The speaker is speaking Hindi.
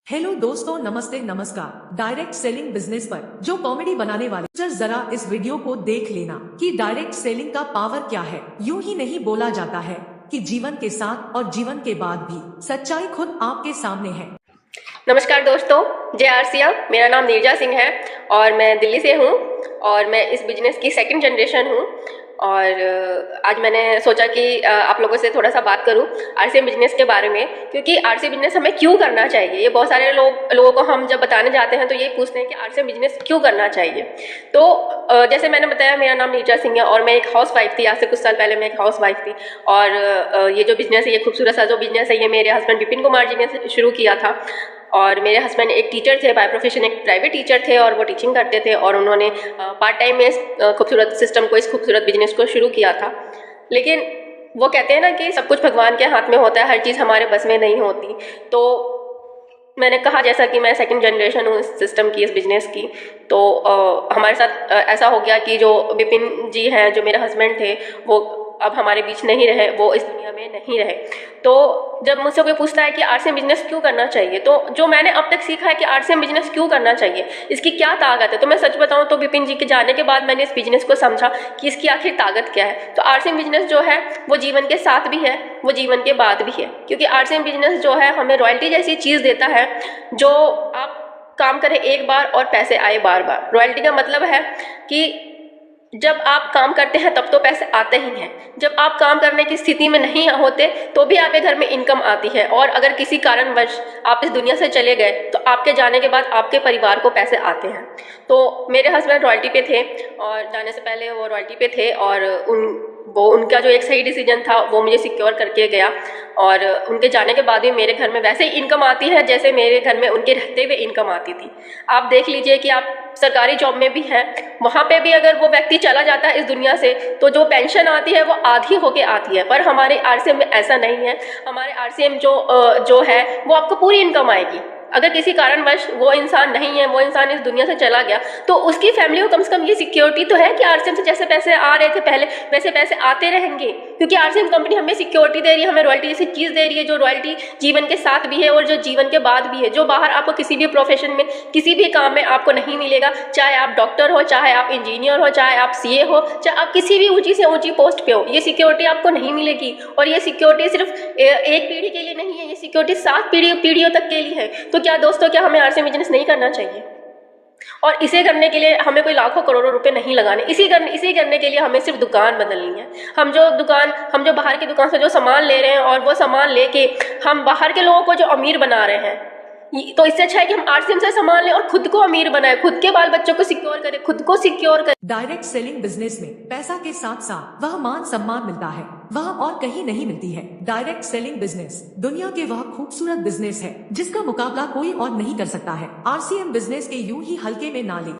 हेलो दोस्तों, नमस्ते नमस्कार। डायरेक्ट सेलिंग बिजनेस पर जो कॉमेडी बनाने वाले जरा इस वीडियो को देख लेना कि डायरेक्ट सेलिंग का पावर क्या है। यूं ही नहीं बोला जाता है कि जीवन के साथ और जीवन के बाद भी सच्चाई खुद आपके सामने है। नमस्कार दोस्तों, जय आरसीएम। मेरा नाम नीरजा सिंह है और मैं दिल्ली से हूँ और मैं इस बिजनेस की सेकंड जनरेशन हूँ। और आज मैंने सोचा कि आप लोगों से थोड़ा सा बात करूं आरसीएम बिजनेस के बारे में, क्योंकि आरसीएम बिजनेस हमें क्यों करना चाहिए। ये बहुत सारे लोगों को हम जब बताने जाते हैं तो ये पूछते हैं कि आरसीएम बिजनेस क्यों करना चाहिए। तो जैसे मैंने बताया, मेरा नाम नीरजा सिंह है और मैं एक हाउस वाइफ थी। आज से कुछ साल पहले मैं एक हाउस वाइफ थी और ये जो बिजनेस है, ये खूबसूरत सा जो बिजनेस है, ये मेरे हस्बैंड विपिन कुमार जी ने शुरू किया था। और मेरे हस्बैंड एक टीचर थे, बाय प्रोफेशन एक प्राइवेट टीचर थे और वो टीचिंग करते थे और उन्होंने पार्ट टाइम में इस खूबसूरत सिस्टम को, इस खूबसूरत बिजनेस को शुरू किया था। लेकिन वो कहते हैं ना कि सब कुछ भगवान के हाथ में होता है, हर चीज़ हमारे बस में नहीं होती। तो मैंने कहा जैसा कि मैं सेकंड जनरेशन हूँ इस सिस्टम की, इस बिजनेस की, तो हमारे साथ ऐसा हो गया कि जो विपिन जी हैं, जो मेरे हस्बैंड थे, वो अब हमारे बीच नहीं रहे, वो इस दुनिया में नहीं रहे। तो जब मुझसे कोई पूछता है कि आरसीएम बिजनेस क्यों करना चाहिए, तो जो मैंने अब तक सीखा है कि आरसीएम बिजनेस क्यों करना चाहिए, इसकी क्या ताकत है, तो मैं सच बताऊं तो विपिन जी के जाने के बाद मैंने इस बिजनेस को समझा कि इसकी आखिर ताकत क्या है। तो आरसीएम बिजनेस जो है वो जीवन के साथ भी है, वो जीवन के बाद भी है, क्योंकि आरसीएम बिजनेस जो है हमें रॉयल्टी जैसी चीज़ देता है, जो आप काम करें एक बार और पैसे आए बार बार। रॉयल्टी का मतलब है कि जब आप काम करते हैं तब तो पैसे आते ही हैं, जब आप काम करने की स्थिति में नहीं होते तो भी आपके घर में इनकम आती है, और अगर किसी कारणवश आप इस दुनिया से चले गए तो आपके जाने के बाद आपके परिवार को पैसे आते हैं। तो मेरे हस्बैंड रॉयल्टी पे थे और जाने से पहले वो रॉयल्टी पे थे, और उनका जो एक सही डिसीजन था वो मुझे सिक्योर करके गया। और उनके जाने के बाद भी मेरे घर में वैसे ही इनकम आती है जैसे मेरे घर में उनके रहते हुए इनकम आती थी। आप देख लीजिए कि आप सरकारी जॉब में भी हैं, वहाँ पे भी अगर वो व्यक्ति चला जाता है इस दुनिया से तो जो पेंशन आती है वो आधी होके आती है, पर हमारे आरसीएम में ऐसा नहीं है। हमारे आरसीएम जो है वो आपको पूरी इनकम आएगी। अगर किसी कारणवश वो इंसान नहीं है, वो इंसान इस दुनिया से चला गया, तो उसकी फैमिली को कम से कम ये सिक्योरिटी तो है कि आरसीएम से जैसे पैसे आ रहे थे पहले वैसे पैसे आते रहेंगे, क्योंकि आरसीएम कंपनी हमें सिक्योरिटी दे रही है, हमें रॉयल्टी जैसी चीज़ दे रही है, जो रॉयल्टी जीवन के साथ भी है और जो जीवन के बाद भी है, जो बाहर आपको किसी भी प्रोफेशन में, किसी भी काम में आपको नहीं मिलेगा। चाहे आप डॉक्टर हो, चाहे आप इंजीनियर हो, चाहे आप सीए हो, चाहे आप किसी भी ऊंची से ऊंची पोस्ट पे हो, ये सिक्योरिटी आपको नहीं मिलेगी। और ये सिक्योरिटी सिर्फ एक पीढ़ी के लिए नहीं है, ये सिक्योरिटी 7 पीढ़ियों तक के लिए है। तो क्या दोस्तों, क्या हमें आरसीएम बिजनेस नहीं करना चाहिए? और इसे करने के लिए हमें कोई लाखों करोड़ों रुपए नहीं लगाने, इसी करने के लिए हमें सिर्फ दुकान बदलनी है। हम जो बाहर की दुकान से जो सामान ले रहे हैं और वो सामान लेके हम बाहर के लोगों को जो अमीर बना रहे हैं, तो इससे अच्छा है कि हम आरसीएम से सामान लें और खुद को अमीर बनाए, खुद के बाल बच्चों को सिक्योर करें, खुद को सिक्योर करें। डायरेक्ट सेलिंग बिजनेस में पैसा के साथ साथ वह मान सम्मान मिलता है, वह और कहीं नहीं मिलती है। डायरेक्ट सेलिंग बिजनेस दुनिया के वह खूबसूरत बिजनेस है जिसका मुकाबला कोई और नहीं कर सकता है। आरसीएम बिजनेस के यूं ही हल्के में ना ले,